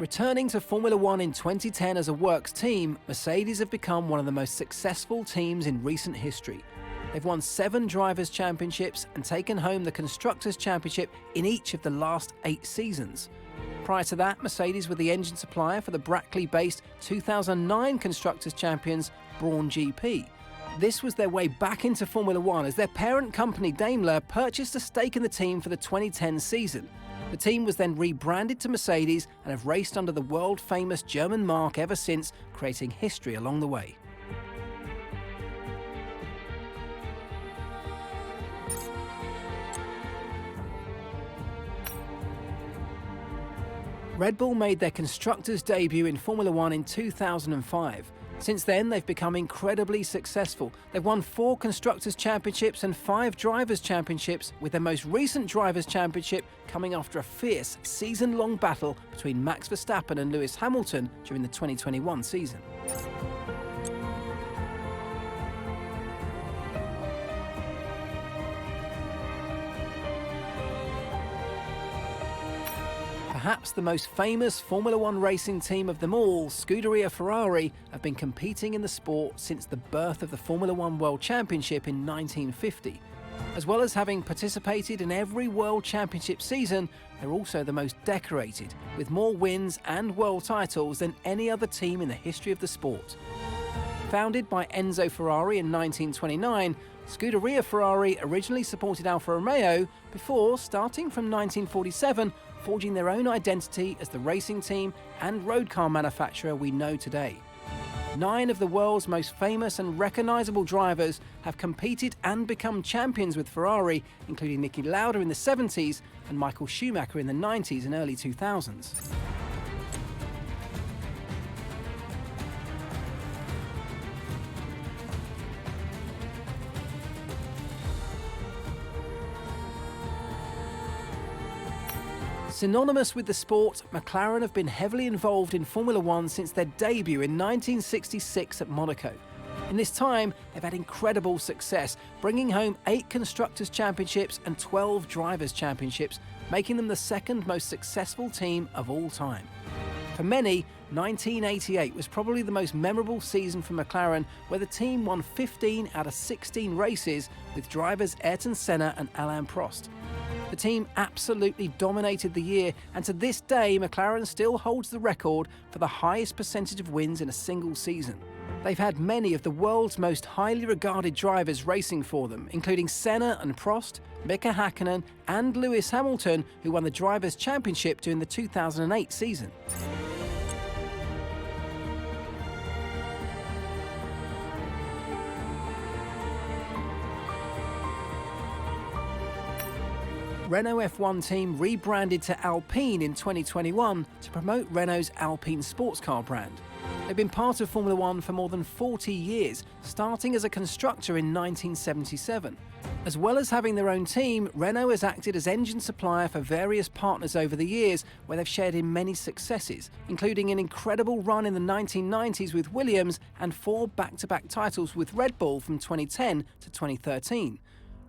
Returning to Formula One in 2010 as a works team, Mercedes have become one of the most successful teams in recent history. They've won 7 Drivers' Championships and taken home the Constructors' Championship in each of the last 8 seasons. Prior to that, Mercedes were the engine supplier for the Brackley-based 2009 Constructors' Champions Brawn GP. This was their way back into Formula One as their parent company Daimler purchased a stake in the team for the 2010 season. The team was then rebranded to Mercedes and have raced under the world-famous German marque ever since, creating history along the way. Red Bull made their constructors' debut in Formula One in 2005. Since then, they've become incredibly successful. They've won 4 Constructors' Championships and 5 Drivers' Championships, with their most recent Drivers' Championship coming after a fierce, season-long battle between Max Verstappen and Lewis Hamilton during the 2021 season. Perhaps the most famous Formula One racing team of them all, Scuderia Ferrari, have been competing in the sport since the birth of the Formula One World Championship in 1950. As well as having participated in every World Championship season, they're also the most decorated, with more wins and world titles than any other team in the history of the sport. Founded by Enzo Ferrari in 1929, Scuderia Ferrari originally supported Alfa Romeo before, starting from 1947, forging their own identity as the racing team and road car manufacturer we know today. 9 of the world's most famous and recognisable drivers have competed and become champions with Ferrari, including Niki Lauda in the 70s and Michael Schumacher in the 90s and early 2000s. Synonymous with the sport, McLaren have been heavily involved in Formula One since their debut in 1966 at Monaco. In this time, they've had incredible success, bringing home 8 Constructors' Championships and 12 Drivers' Championships, making them the second most successful team of all time. For many, 1988 was probably the most memorable season for McLaren, where the team won 15 out of 16 races with drivers Ayrton Senna and Alain Prost. The team absolutely dominated the year, and to this day McLaren still holds the record for the highest percentage of wins in a single season. They've had many of the world's most highly regarded drivers racing for them, including Senna and Prost, Mika Hakkinen and Lewis Hamilton, who won the Drivers' Championship during the 2008 season. Renault F1 team rebranded to Alpine in 2021 to promote Renault's Alpine sports car brand. They've been part of Formula One for more than 40 years, starting as a constructor in 1977. As well as having their own team, Renault has acted as engine supplier for various partners over the years, where they've shared in many successes, including an incredible run in the 1990s with Williams and 4 back-to-back titles with Red Bull from 2010 to 2013.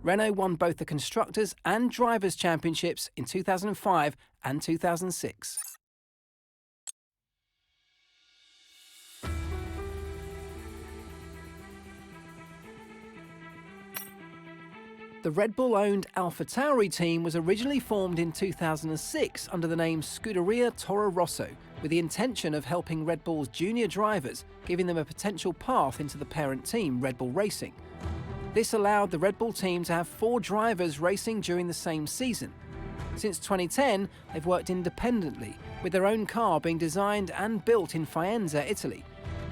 Renault won both the Constructors' and Drivers' Championships in 2005 and 2006. The Red Bull-owned AlphaTauri team was originally formed in 2006 under the name Scuderia Toro Rosso, with the intention of helping Red Bull's junior drivers, giving them a potential path into the parent team, Red Bull Racing. This allowed the Red Bull team to have 4 drivers racing during the same season. Since 2010, they've worked independently, with their own car being designed and built in Faenza, Italy.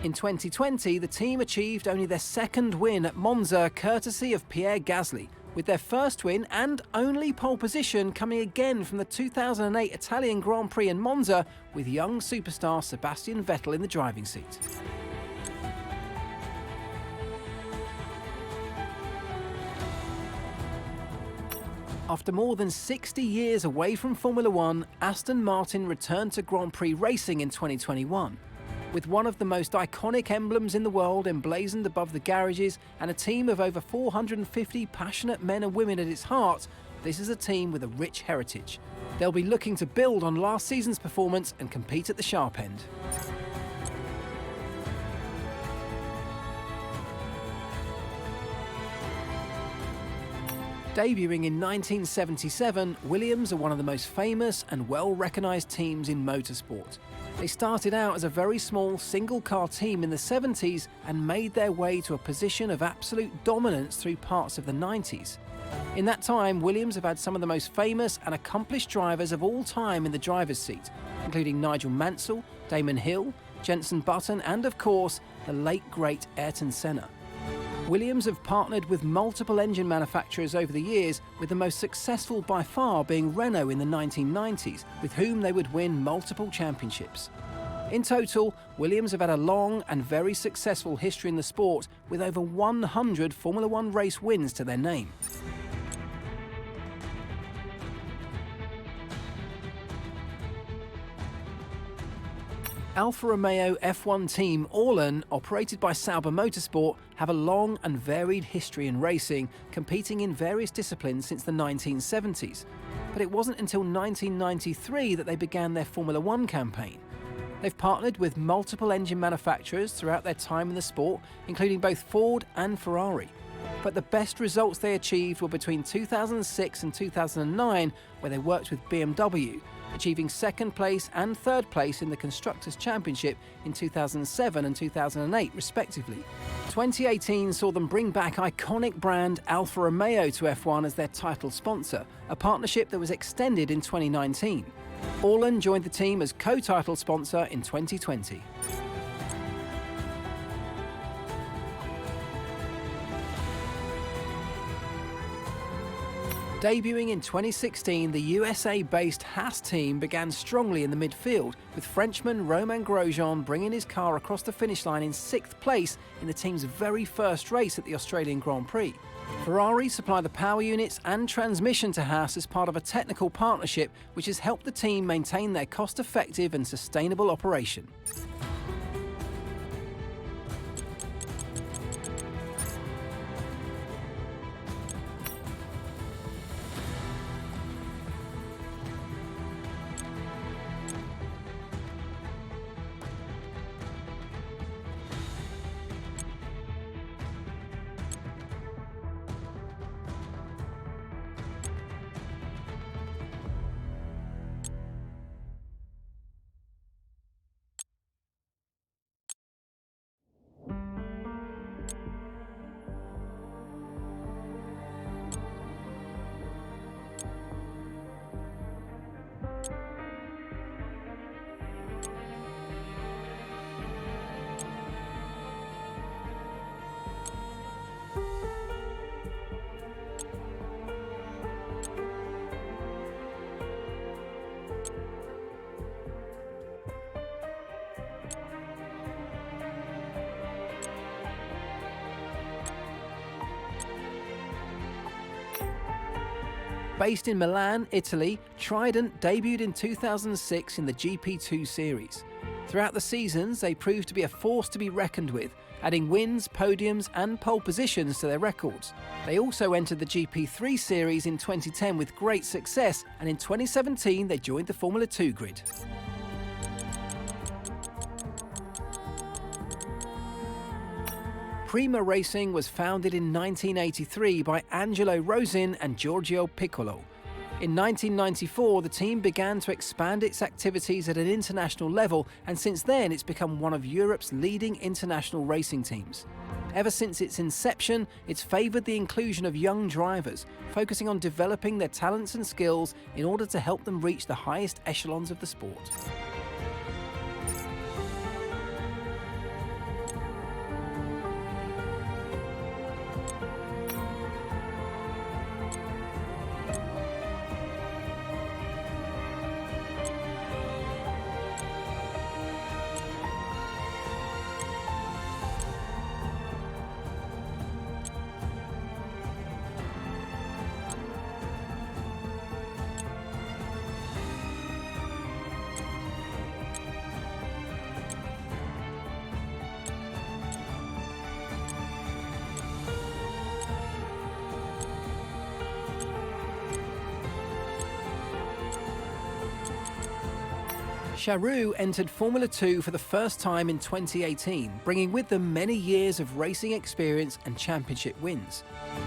In 2020, the team achieved only their 2nd win at Monza, courtesy of Pierre Gasly, with their first win and only pole position coming again from the 2008 Italian Grand Prix in Monza, with young superstar Sebastian Vettel in the driving seat. After more than 60 years away from Formula One, Aston Martin returned to Grand Prix racing in 2021. With one of the most iconic emblems in the world emblazoned above the garages and a team of over 450 passionate men and women at its heart, this is a team with a rich heritage. They'll be looking to build on last season's performance and compete at the sharp end. Debuting in 1977, Williams are one of the most famous and well-recognised teams in motorsport. They started out as a very small single-car team in the 70s and made their way to a position of absolute dominance through parts of the 90s. In that time, Williams have had some of the most famous and accomplished drivers of all time in the driver's seat, including Nigel Mansell, Damon Hill, Jenson Button and, of course, the late great Ayrton Senna. Williams have partnered with multiple engine manufacturers over the years, with the most successful by far being Renault in the 1990s, with whom they would win multiple championships. In total, Williams have had a long and very successful history in the sport, with over 100 Formula One race wins to their name. Alfa Romeo F1 team Orlen, operated by Sauber Motorsport, have a long and varied history in racing, competing in various disciplines since the 1970s. But it wasn't until 1993 that they began their Formula One campaign. They've partnered with multiple engine manufacturers throughout their time in the sport, including both Ford and Ferrari. But the best results they achieved were between 2006 and 2009, where they worked with BMW, achieving second place and third place in the Constructors' Championship in 2007 and 2008, respectively. 2018 saw them bring back iconic brand Alfa Romeo to F1 as their title sponsor, a partnership that was extended in 2019. Orlen joined the team as co-title sponsor in 2020. Debuting in 2016, the USA-based Haas team began strongly in the midfield, with Frenchman Romain Grosjean bringing his car across the finish line in 6th place in the team's very first race at the Australian Grand Prix. Ferrari supply the power units and transmission to Haas as part of a technical partnership which has helped the team maintain their cost-effective and sustainable operation. Based in Milan, Italy, Trident debuted in 2006 in the GP2 series. Throughout the seasons, they proved to be a force to be reckoned with, adding wins, podiums and pole positions to their records. They also entered the GP3 series in 2010 with great success, and in 2017 they joined the Formula 2 grid. Prima Racing was founded in 1983 by Angelo Rosin and Giorgio Piccolo. In 1994, the team began to expand its activities at an international level, and since then it's become one of Europe's leading international racing teams. Ever since its inception, it's favoured the inclusion of young drivers, focusing on developing their talents and skills in order to help them reach the highest echelons of the sport. Charroux entered Formula 2 for the first time in 2018, bringing with them many years of racing experience and championship wins.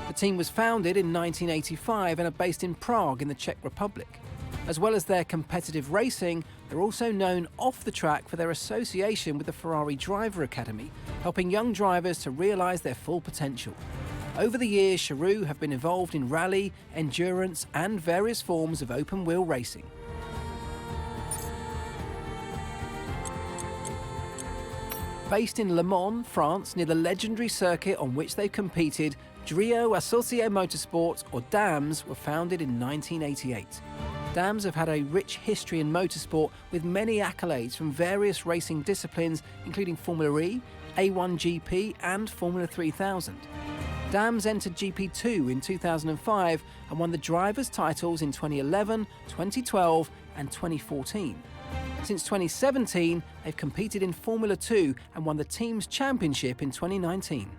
The team was founded in 1985 and are based in Prague in the Czech Republic. As well as their competitive racing, they're also known off the track for their association with the Ferrari Driver Academy, helping young drivers to realise their full potential. Over the years, Charroux have been involved in rally, endurance and various forms of open-wheel racing. Based in Le Mans, France, near the legendary circuit on which they competed, Drio Associé Motorsport, or DAMS, were founded in 1988. DAMS have had a rich history in motorsport with many accolades from various racing disciplines, including Formula E, A1GP and Formula 3000. DAMS entered GP2 in 2005 and won the drivers' titles in 2011, 2012 and 2014. Since 2017, they've competed in Formula 2 and won the team's championship in 2019.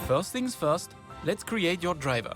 First things first, let's create your driver.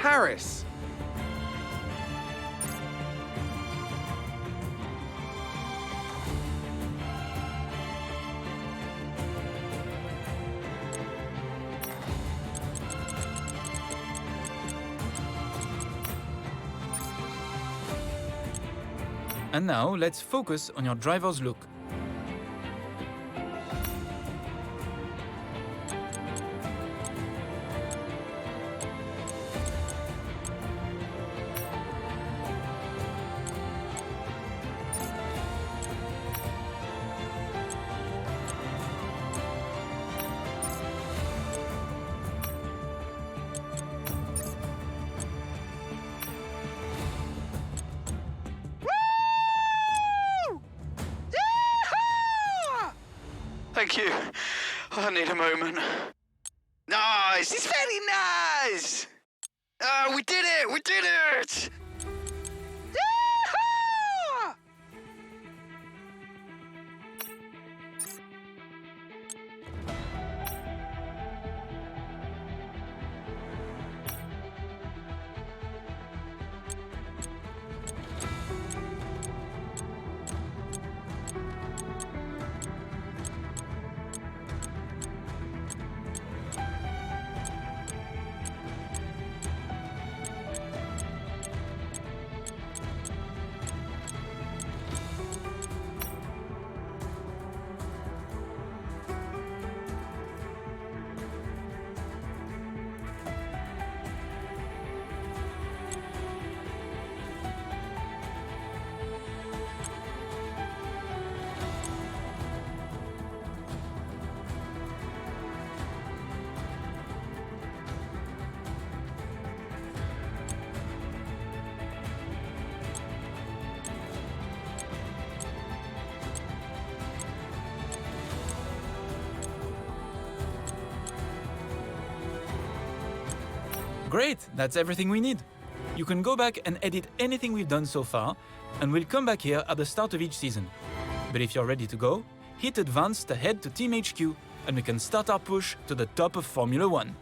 Paris. And now let's focus on your driver's look. Thank you. I need a moment. Nice! It's very nice! We did it! We did it! Yee-haw! Great, that's everything we need. You can go back and edit anything we've done so far, and we'll come back here at the start of each season. But if you're ready to go, hit Advance to head to Team HQ, and we can start our push to the top of Formula One.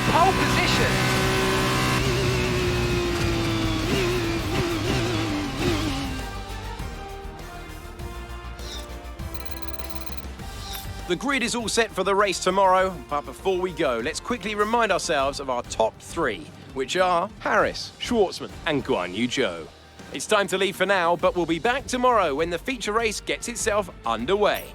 got pole position. The grid is all set for the race tomorrow, but before we go, let's quickly remind ourselves of our top 3, which are Harris, Schwartzman and Guan Yu Zhou. It's time to leave for now, but we'll be back tomorrow when the feature race gets itself underway.